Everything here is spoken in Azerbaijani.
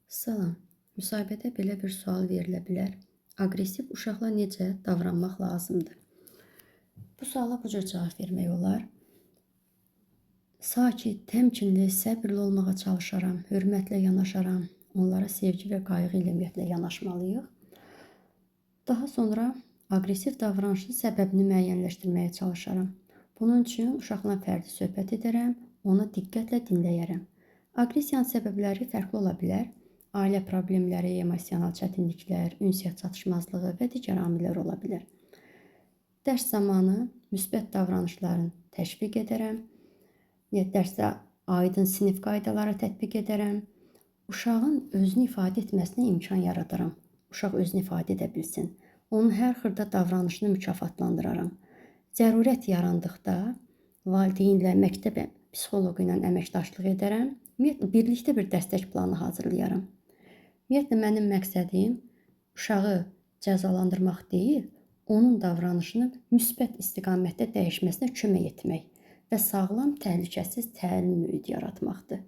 Salam. Müsahibədə belə bir sual verilə bilər. Aqressiv uşaqla necə davranmaq lazımdır? Bu suala bu cür cavab vermək olar. Sakit, təmkinli, səbirli olmağa çalışaram, hörmətlə yanaşaram. Onlara sevgi və qayğı ilə ümumiyyətlə yanaşmalıyıq. Daha sonra aqressiv davranışın səbəbini müəyyənləşdirməyə çalışaram. Bunun üçün uşaqla fərdi söhbət edərəm, ona diqqətlə dinləyərəm. Aqressiyanın səbəbləri fərqli ola bilər. Ailə problemləri, emosional çətinliklər, ünsiyyət çatışmazlığı və digər amillər ola bilər. Dərs zamanı müsbət davranışların təşviq edərəm. Dərsdə aydın sinif qaydaları tətbiq edərəm. Uşağın özünü ifadə etməsinə imkan yaradaram. Uşaq özünü ifadə edə bilsin. Onun hər xırda davranışını mükafatlandıraram. Zərurət yarandıqda valideynlə, məktəb psixoloqu ilə əməkdaşlıq edərəm. Ümumiyyətlə, birlikdə bir dəstək planı hazırlayaram. Ümumiyyətlə, mənim məqsədim uşağı cəzalandırmaq deyil, onun davranışını müsbət istiqamətdə dəyişməsinə kömək etmək və sağlam, təhlükəsiz təlim mühiti yaratmaqdır.